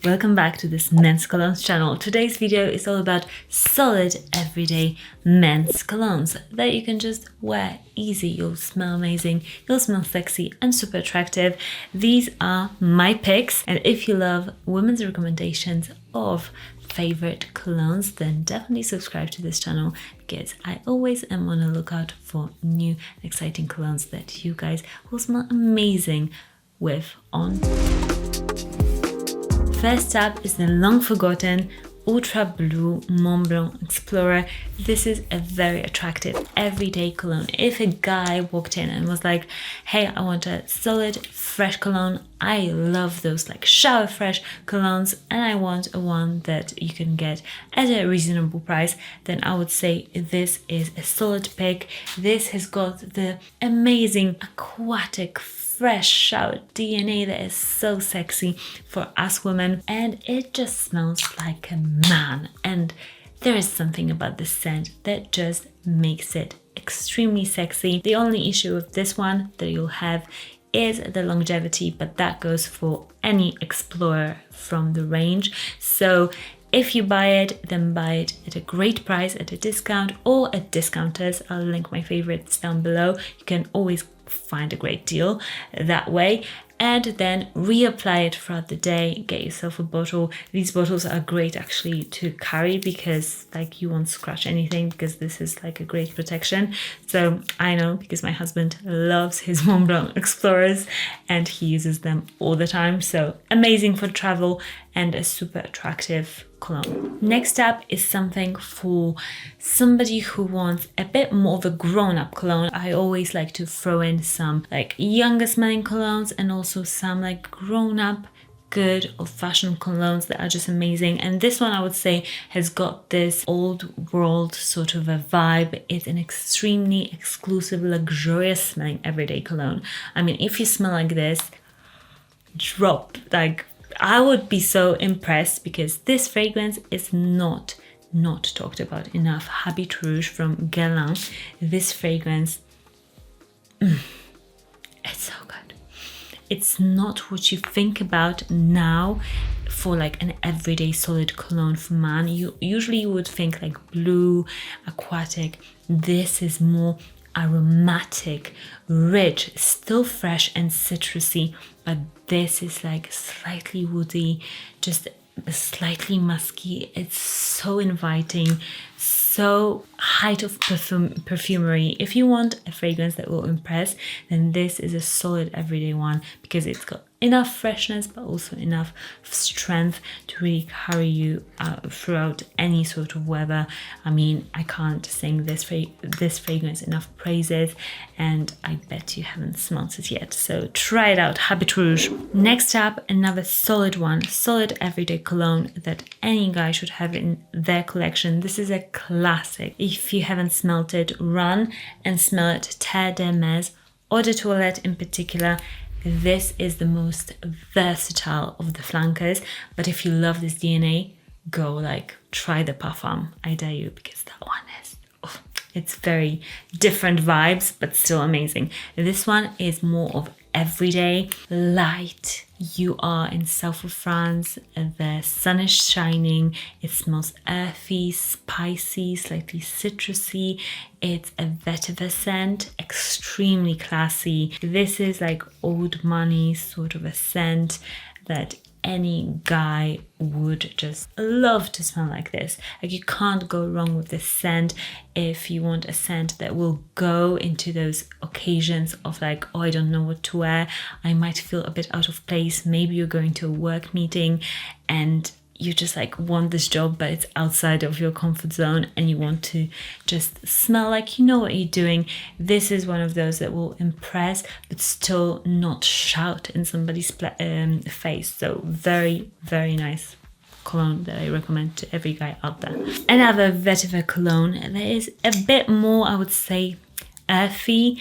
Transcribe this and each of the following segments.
Welcome back to this men's colognes channel. Today's video is all about solid everyday men's colognes that you can just wear easy. You'll smell amazing, you'll smell sexy and super attractive. These are my picks, and if you love women's recommendations of favorite colognes, then definitely subscribe to this channel because I always am on the lookout for new exciting colognes that you guys will smell amazing with on. First up is the long forgotten Ultra Blue Mont Blanc Explorer. This is a very attractive everyday cologne. If a guy walked in and was like, hey, I want a solid fresh cologne, I love those like shower fresh colognes and I want a one that you can get at a reasonable price, then I would say this is a solid pick. This has got the amazing aquatic fresh shower DNA that is so sexy for us women, and it just smells like a man, and there is something about this scent that just makes it extremely sexy. The only issue with this one that you'll have is the longevity, but that goes for any Explorer from the range. So if you buy it, then buy it at a great price, at a discount or at discounters. I'll link my favorites down below. You can always find a great deal that way, and then reapply it throughout the day. Get yourself a bottle. These bottles are great actually to carry because like you won't scratch anything, because this is like a great protection. So I know because my husband loves his Mont Blanc Explorers and he uses them all the time. So amazing for travel and a super attractive cologne. Next up is something for somebody who wants a bit more of a grown-up cologne. I always like to throw in some like younger smelling colognes and also some like grown-up good old-fashioned colognes that are just amazing. And this one I would say has got this old world sort of a vibe. It's an extremely exclusive, luxurious smelling everyday cologne. I mean, if you smell like this, I would be so impressed, because this fragrance is not talked about enough. Habit Rouge from Guerlain. This fragrance, it's so good. It's not what you think about now for like an everyday solid cologne for man. You usually would think like blue, aquatic. This is more aromatic, rich, still fresh and citrusy, but this is like slightly woody, just slightly musky. It's so inviting, so height of perfumery. If you want a fragrance that will impress, then this is a solid everyday one, because it's got enough freshness but also enough strength to really carry you throughout any sort of weather. I mean, I can't sing this fragrance enough praises, and I bet you haven't smelt it yet, so try it out. Habit Rouge. Next up, another solid one, solid everyday cologne that any guy should have in their collection. This is a classic. If you haven't smelt it, run and smell it. Terre d'Hermes, Eau de Toilette in particular. This is the most versatile of the flankers, but if you love this DNA, go like try the Parfum. I dare you, because that one is, it's very different vibes, but still amazing. This one is more of everyday, light. You are in south of France, the sun is shining, it smells earthy, spicy, slightly citrusy. It's a vetiver scent, extremely classy. This is like old money sort of a scent that any guy would just love to smell like this. Like, you can't go wrong with this scent. If you want a scent that will go into those occasions of like, oh, I don't know what to wear, I might feel a bit out of place, maybe you're going to a work meeting and you just like want this job, but it's outside of your comfort zone and you want to just smell like you know what you're doing. This is one of those that will impress but still not shout in somebody's face. So very, very nice cologne that I recommend to every guy out there. Another vetiver cologne that is a bit more, I would say, earthy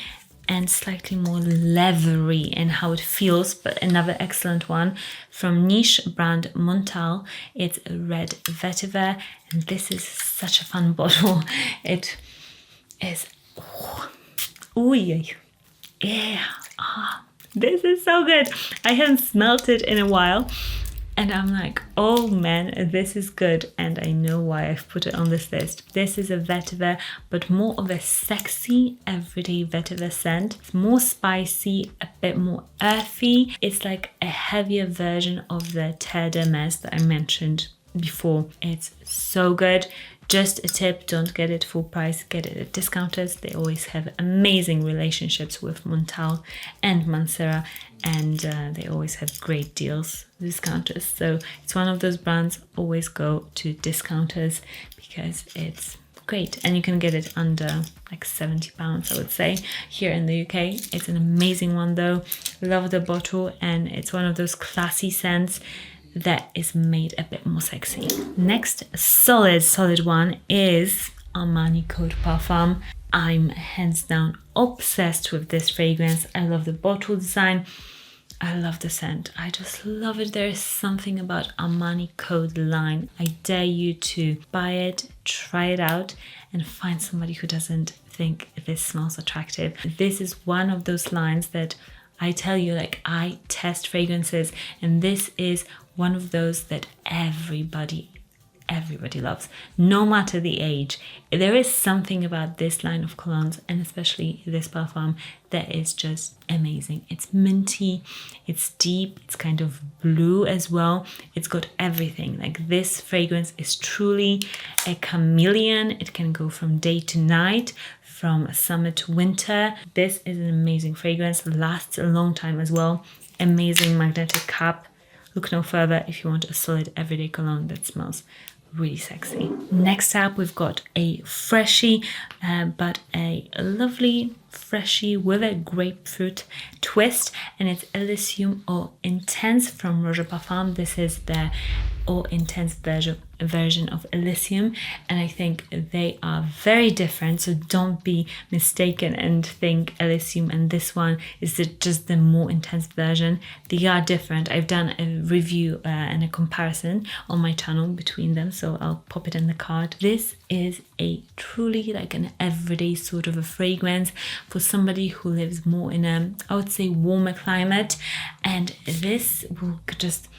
and slightly more leathery in how it feels, but another excellent one from niche brand Montale. It's a red vetiver, and this is such a fun bottle. It is, oh yeah, this is so good. I haven't smelt it in a while, And I'm like, oh man, this is good. And I know why I've put it on this list. This is a vetiver, but more of a sexy everyday vetiver scent. It's more spicy, a bit more earthy. It's like a heavier version of the Terre d'Hermes that I mentioned before. It's so good. Just a tip, don't get it full price, get it at discounters. They always have amazing relationships with Montale and Mansera, and they always have great deals, discounters. So it's one of those brands, always go to discounters because it's great. And you can get it under like £70, I would say, here in the UK. It's an amazing one though. Love the bottle, and it's one of those classy scents that is made a bit more sexy. Next solid one is Armani Code Parfum. I'm hands down obsessed with this fragrance. I love the bottle design. I love the scent. I just love it. There is something about Armani Code line. I dare you to buy it, try it out, and find somebody who doesn't think this smells attractive. This is one of those lines that I tell you, like, I test fragrances, and this is one of those that everybody loves, no matter the age. There is something about this line of colognes, and especially this parfum, that is just amazing. It's minty, it's deep, it's kind of blue as well. It's got everything. Like, this fragrance is truly a chameleon. It can go from day to night, from summer to winter. This is an amazing fragrance, lasts a long time as well. Amazing magnetic cap. Look no further if you want a solid everyday cologne that smells really sexy. Next up, we've got a freshie, but a lovely freshie with a grapefruit twist, and it's Elysium Eau Intense from Roja Parfums. This is the Eau Intense version of Elysium, and I think they are very different, so don't be mistaken and think Elysium and this one is just the more intense version. They are different. I've done a review and a comparison on my channel between them, so I'll pop it in the card. This is a truly like an everyday sort of a fragrance for somebody who lives more in a, I would say, warmer climate, and this will just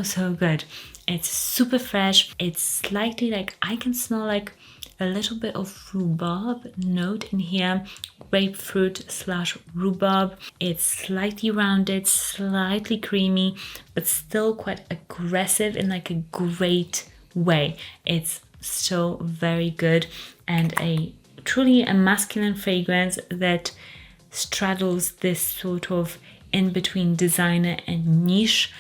so good. It's super fresh. It's slightly like, I can smell like a little bit of rhubarb note in here, grapefruit / rhubarb. It's slightly rounded, slightly creamy, but still quite aggressive in like a great way. It's so very good, and a truly a masculine fragrance that straddles this sort of in between designer and niche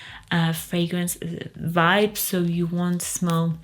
fragrance vibe. So you won't smell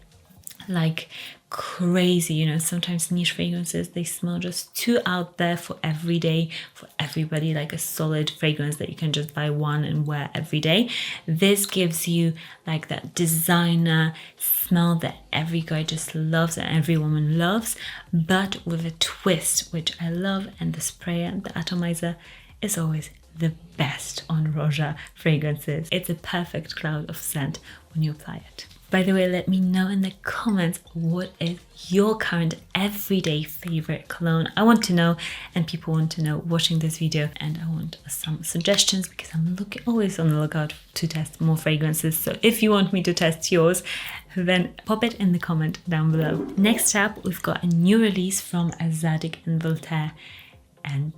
like crazy, you know, sometimes niche fragrances, they smell just too out there for every day, for everybody, like a solid fragrance that you can just buy one and wear every day. This gives you like that designer smell that every guy just loves and every woman loves, but with a twist, which I love. And the sprayer, the atomizer, is always the best on Roja fragrances. It's a perfect cloud of scent when you apply it. By the way, let me know in the comments, what is your current everyday favorite cologne? I want to know, and people want to know watching this video, and I want some suggestions because I'm always on the lookout to test more fragrances. So if you want me to test yours, then pop it in the comment down below. Next up, we've got a new release from Zadig&Voltaire, and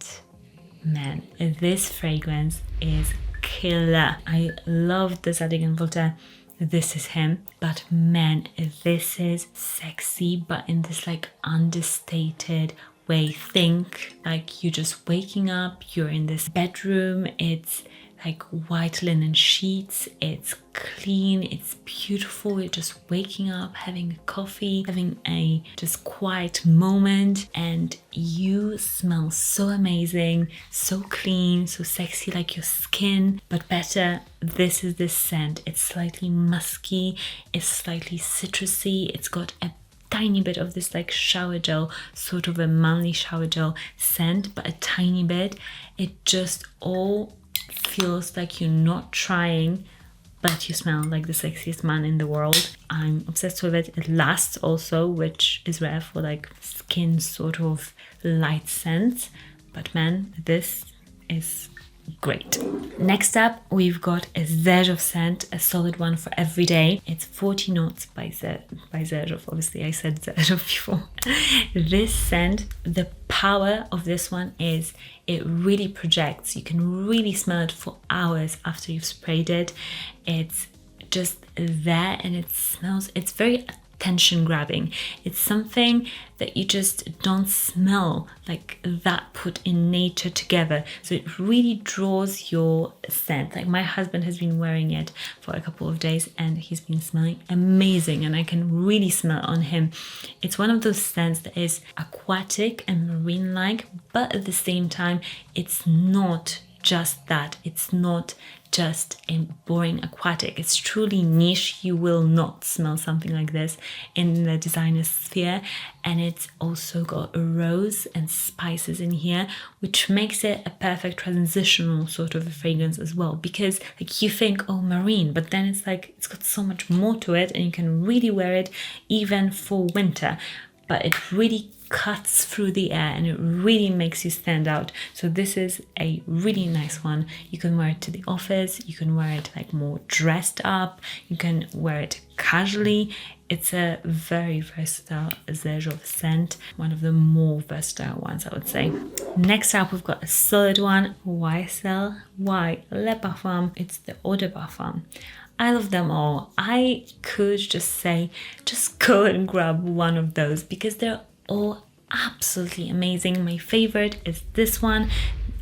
man, this fragrance is killer. I love the Zadig&Voltaire. This is him, but man, this is sexy, but in this like understated way. Think like you're just waking up, you're in this bedroom, it's like white linen sheets, it's clean, it's beautiful, you're just waking up, having a coffee, having a just quiet moment, and you smell so amazing, so clean, so sexy, like your skin. But better, this is this scent. It's slightly musky, it's slightly citrusy, it's got a tiny bit of this like shower gel, sort of a manly shower gel scent, but a tiny bit. It just all feels like you're not trying, but you smell like the sexiest man in the world. I'm obsessed with it. It lasts also, which is rare for like skin sort of light scents. But man, this is great. Next up, we've got a Zedge of Scent, a solid one for every day. It's 40 Notes by Xerjoff. Obviously, I said Xerjoff before. This scent, the power of this one is it really projects. You can really smell it for hours after you've sprayed it. It's just there and it smells, it's very attention grabbing. It's something that you just don't smell like that put in nature together. So it really draws your scent. Like my husband has been wearing it for a couple of days and he's been smelling amazing, and I can really smell it on him. It's one of those scents that is aquatic and marine-like, but at the same time, it's not just that. It's not just a boring aquatic. It's truly niche. You will not smell something like this in the designer sphere. And it's also got a rose and spices in here, which makes it a perfect transitional sort of a fragrance as well, because like you think, oh, marine, but then it's like it's got so much more to it and you can really wear it even for winter. But it really cuts through the air and it really makes you stand out. So this is a really nice one. You can wear it to the office, you can wear it like more dressed up, you can wear it casually. It's a very versatile Zedge of Scent, one of the more versatile ones, I would say. Next up, we've got a solid one. YSL, Y Le Parfum. It's the Eau de Parfum. I love them all. I could just say, just go and grab one of those because they're all absolutely amazing. My favorite is this one,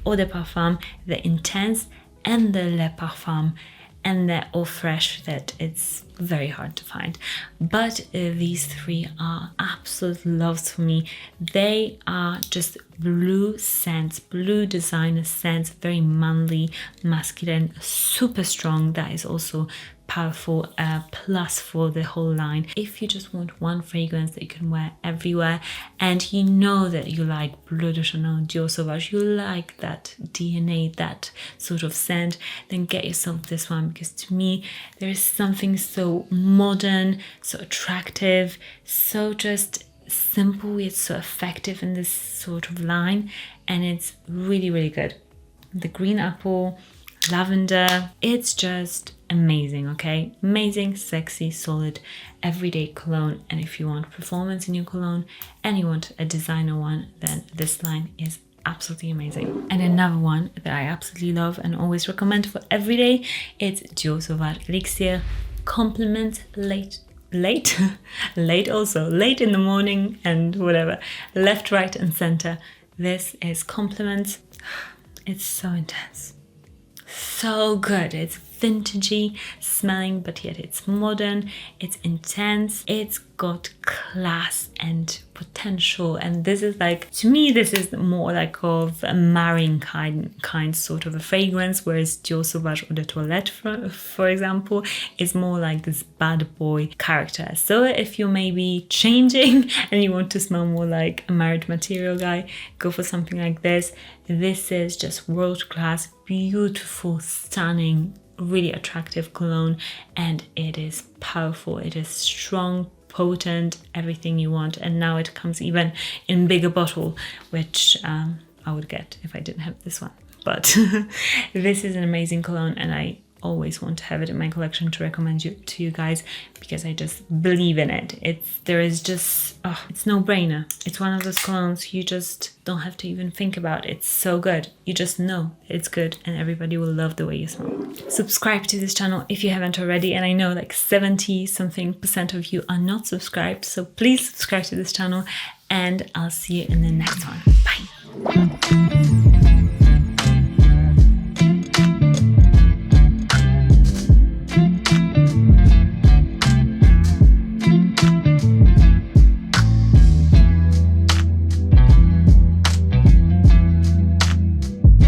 Eau de Parfum, the Intense, and the Le Parfum, and they're all fresh that it's very hard to find. But these three are absolute loves for me. They are just blue scents, blue designer scents, very manly, masculine, super strong. That is also powerful plus for the whole line. If you just want one fragrance that you can wear everywhere, and you know that you like Bleu de Chanel, Dior Sauvage, you like that DNA, that sort of scent, then get yourself this one, because to me there is something so modern, so attractive, so just simple yet so effective in this sort of line, and it's really, really good. The green apple, lavender, it's just amazing. Okay, amazing, sexy, solid, everyday cologne. And if you want performance in your cologne and you want a designer one, then this line is absolutely amazing. And another one that I absolutely love and always recommend for every day, it's Dior Sauvage Elixir. Compliments late also, late in the morning and whatever, left, right and center. This is compliments. It's so intense, so good. It's vintagey smelling, but yet it's modern, it's intense, it's got class and potential. And this is like, to me, this is more like of a marrying kind sort of a fragrance, whereas Dior Sauvage Eau de Toilette, for example, is more like this bad boy character. So if you're maybe changing and you want to smell more like a married material guy, go for something like this. This is just world class, beautiful, stunning, really attractive cologne, and it is powerful, it is strong, potent, everything you want. And now it comes even in bigger bottle, which I would get if I didn't have this one. But this is an amazing cologne, and I always want to have it in my collection to recommend to you guys, because I just believe in it. It's no brainer. It's one of those colognes you just don't have to even think about. It's so good. You just know it's good and everybody will love the way you smell. Subscribe to this channel if you haven't already, and I know like 70-something% of you are not subscribed, so please subscribe to this channel, and I'll see you in the next one. Bye.